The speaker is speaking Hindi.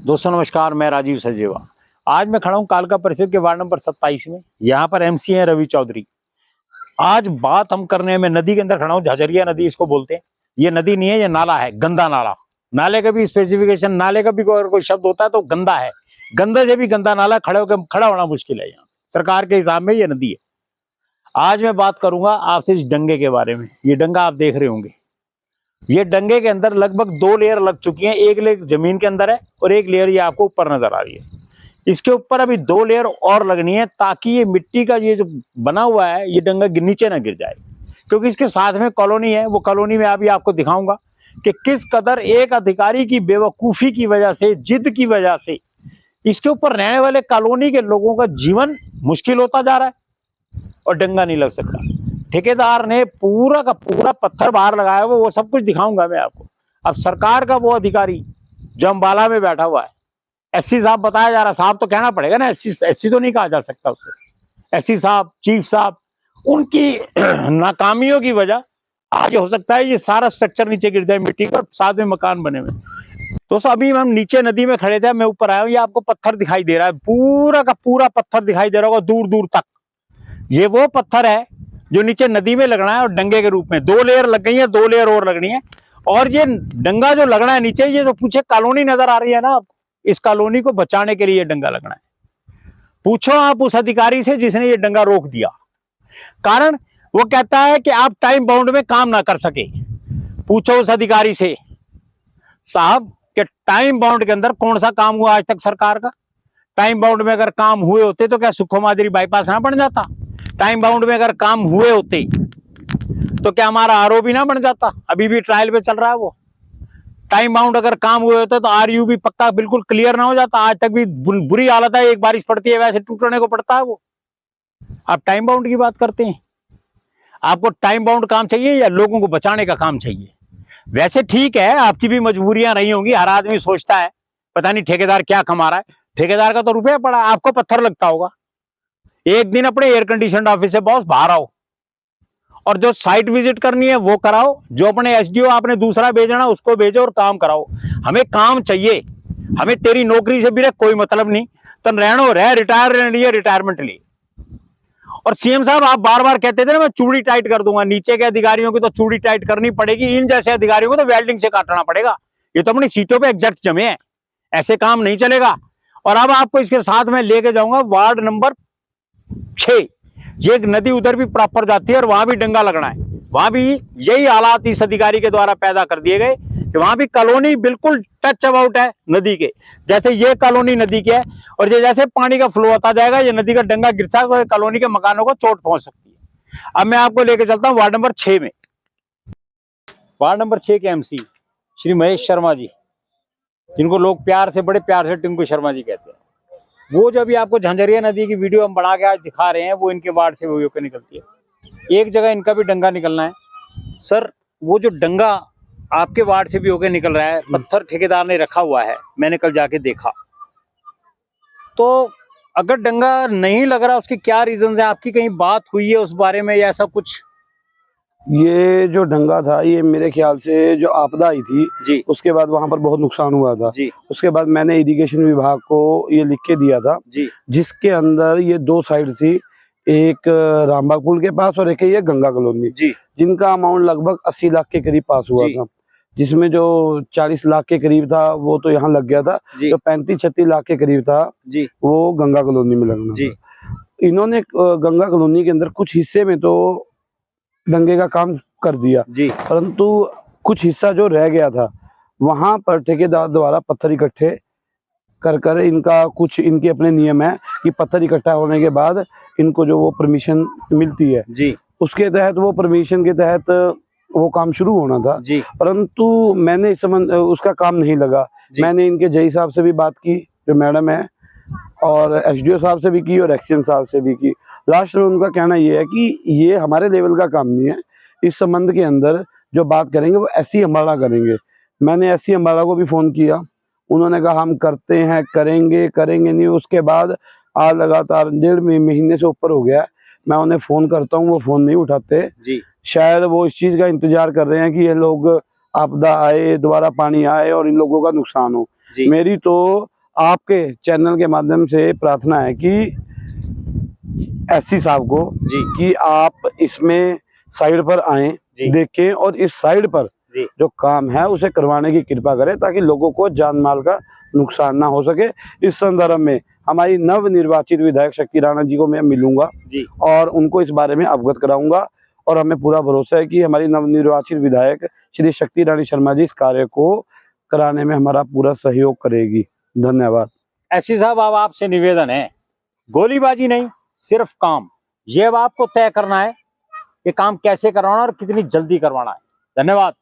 दोस्तों नमस्कार, मैं राजीव सचदेवा। आज मैं खड़ा हूं कालका परिषद के वार्ड नंबर 27 में। यहाँ पर एमसी हैं रवि चौधरी। आज बात हम करने में नदी के अंदर खड़ा हूं, झझरिया नदी इसको बोलते हैं। ये नदी नहीं है, ये नाला है, गंदा नाला। नाले का भी स्पेसिफिकेशन, नाले का भी कोई शब्द होता है तो गंदा है। गंदा से भी गंदा नाला खड़ा होना मुश्किल है। यहाँ सरकार के हिसाब में ये नदी है। आज मैं बात करूंगा आपसे इस डंगे के बारे में। ये डंगा आप देख रहे होंगे। ये डंगे के अंदर लगभग 2 लेयर लग चुकी हैं। एक लेयर जमीन के अंदर है और एक लेयर ये आपको ऊपर नजर आ रही है। इसके ऊपर अभी 2 लेयर और लगनी है ताकि ये मिट्टी का ये जो बना हुआ है ये डंगा नीचे ना गिर जाए, क्योंकि इसके साथ में कॉलोनी है। वो कॉलोनी में अभी आपको दिखाऊंगा कि किस कदर एक अधिकारी की बेवकूफी की वजह से, जिद की वजह से इसके ऊपर रहने वाले कॉलोनी के लोगों का जीवन मुश्किल होता जा रहा है और डंगा नहीं लग सकता। ठेकेदार ने पूरा का पूरा पत्थर बाहर लगाया हुआ, वो सब कुछ दिखाऊंगा मैं आपको। अब सरकार का वो अधिकारी जो अम्बाला में बैठा हुआ है, एससी साहब बताया जा रहा, साहब तो कहना पड़ेगा ना, एससी तो नहीं कहा जा सकता उसे। एससी साहब, चीफ साहब, उनकी नाकामियों की वजह आज हो सकता है ये सारा स्ट्रक्चर नीचे गिर जाए मिट्टी का, साथ में मकान बने हुए। दोस्तों अभी हम नीचे नदी में खड़े थे, मैं ऊपर आया हूँ। ये आपको पत्थर दिखाई दे रहा है, पूरा का पूरा पत्थर दिखाई दे रहा होगा दूर दूर तक। ये वो पत्थर है जो नीचे नदी में लगना है और डंगे के रूप में 2 लेयर लग गई है, 2 लेयर और लगनी है। और ये डंगा जो लगना है नीचे, ये जो पीछे कॉलोनी नजर आ रही है ना, इस कॉलोनी को बचाने के लिए ये डंगा लगना है। पूछो आप उस अधिकारी से जिसने ये डंगा रोक दिया। कारण वो कहता है कि आप टाइम बाउंड में काम ना कर सके। पूछो उस अधिकारी से, साहब कि टाइम बाउंड के अंदर कौन सा काम हुआ आज तक सरकार का? टाइम बाउंड में अगर काम हुए होते तो क्या सुखो मादरी बाईपास ना बन जाता? टाइम बाउंड में अगर काम हुए होते तो क्या हमारा आरओबी ना बन जाता? अभी भी ट्रायल पे चल रहा है वो। टाइम बाउंड अगर काम हुए होते तो आरयू भी पक्का बिल्कुल क्लियर ना हो जाता। आज तक भी बुरी हालत है, एक बारिश पड़ती है वैसे टूटने को पड़ता है वो। आप टाइम बाउंड की बात करते हैं। आपको टाइम बाउंड काम चाहिए या लोगों को बचाने का काम चाहिए? वैसे ठीक है, आपकी भी मजबूरियां रही होंगी। हर आदमी सोचता है पता नहीं ठेकेदार क्या कमा रहा है। ठेकेदार का तो रुपया पड़ा, आपको पत्थर लगता होगा। एक दिन अपने एयर कंडीशन ऑफिस से बॉस बाहर आओ और जो साइट विजिट करनी है वो कराओ। जो अपने एसडीओ आपने दूसरा भेजना उसको भेजो और काम कराओ। हमें काम चाहिए, हमें तेरी नौकरी से भी कोई मतलब नहीं। तन रहनो रह, रिटायर लिए रिटायरमेंट लिए। और सीएम साहब आप बार बार कहते थे ना मैं चूड़ी टाइट कर दूंगा। नीचे के अधिकारियों की तो चूड़ी टाइट करनी पड़ेगी, इन जैसे अधिकारियों को तो वेल्डिंग से काटना पड़ेगा। ये तो अपनी सीटों पे एग्जैक्ट जमे हैं, ऐसे काम नहीं चलेगा। और अब आपको इसके साथ में लेके जाऊंगा वार्ड नंबर 6। ये एक नदी उधर भी प्रॉपर जाती है और वहां भी डंगा लगना है। वहां भी यही हालात इस अधिकारी के द्वारा पैदा कर दिए गए कि वहां भी कॉलोनी बिल्कुल टच अबाउट है नदी के। जैसे ये कॉलोनी नदी की है और ये जैसे पानी का फ्लो आता जाएगा, ये नदी का डंगा गिरता है तो कॉलोनी के मकानों को चोट पहुंच सकती है। अब मैं आपको लेके चलता हूँ वार्ड नंबर 6 में। वार्ड नंबर 6 के एमसी श्री महेश शर्मा जी, जिनको लोग प्यार से, बड़े प्यार से टिंकू शर्मा जी कहते हैं। वो जो अभी आपको झंझरिया नदी की वीडियो हम बना के आज दिखा रहे हैं, वो इनके वार्ड से होकर निकलती है। एक जगह इनका भी डंगा निकलना है। सर वो जो डंगा आपके वार्ड से भी होकर निकल रहा है, पत्थर ठेकेदार ने रखा हुआ है, मैंने कल जाके देखा। तो अगर डंगा नहीं लग रहा उसके क्या रीजन है? आपकी कहीं बात हुई है उस बारे में या ऐसा कुछ? ये जो डंगा था, ये मेरे ख्याल से जो आपदा आई थी जी, उसके बाद वहां पर बहुत नुकसान हुआ था जी, उसके बाद मैंने इरिगेशन विभाग को ये लिख के दिया था जी, जिसके अंदर ये 2 साइड थी, एक रामबाग पुल के पास और एक ये गंगा कॉलोनी जी, जिनका अमाउंट लगभग 80 लाख के करीब पास हुआ था। जिसमें जो 40 लाख के करीब था वो तो यहाँ लग गया था, जो 35-36 लाख के करीब था जी, वो गंगा कॉलोनी में लगना जी। था। इन्होंने गंगा कॉलोनी के अंदर कुछ हिस्से में तो डंगे का काम कर दिया जी, परंतु कुछ हिस्सा जो रह गया था वहां पर ठेकेदार द्वारा पत्थर इकट्ठे कर कर इनका कुछ, इनके अपने नियम है कि पत्थर इकट्ठा होने के बाद इनको जो वो परमिशन मिलती है जी, उसके तहत, वो परमिशन के तहत वो काम शुरू होना था। जी, परंतु मैंने इस संबंध उसका काम नहीं लगा। मैंने इनके जई साहब से भी बात की, जो मैडम है, और एसडीओ साहब से भी की और एक्सएम साहब से भी की। लास्ट में उनका कहना ये है कि ये हमारे लेवल का काम नहीं है, इस संबंध के अंदर जो बात करेंगे वो एससी अम्बाला करेंगे। मैंने एससी अम्बाला को भी फ़ोन किया, उन्होंने कहा हम करते हैं, करेंगे नहीं। उसके बाद आज लगातार 1.5 महीने से ऊपर हो गया, मैं उन्हें फ़ोन करता हूँ, वो फ़ोन नहीं उठाते जी। शायद वो इस चीज़ का इंतजार कर रहे हैं कि ये लोग आपदा आए, दोबारा पानी आए और इन लोगों का नुकसान हो। मेरी तो आपके चैनल के माध्यम से प्रार्थना है कि एससी साहब को जी कि आप इसमें साइड पर आए, जी। देखें और इस साइड पर जी जो काम है उसे करवाने की कृपा करें ताकि लोगों को जान माल का नुकसान ना हो सके। इस संदर्भ में हमारी नव निर्वाचित विधायक शक्ति राणा जी को मैं मिलूंगा जी और उनको इस बारे में अवगत कराऊंगा और हमें पूरा भरोसा है कि हमारी नव निर्वाचित विधायक श्री शक्ति रानी शर्मा जी इस कार्य को कराने में हमारा पूरा सहयोग करेगी। धन्यवाद। एससी साहब, अब आपसे निवेदन है, गोलीबाजी नहीं, सिर्फ काम, ये अब आपको तय करना है कि काम कैसे करवाना और कितनी जल्दी करवाना है। धन्यवाद।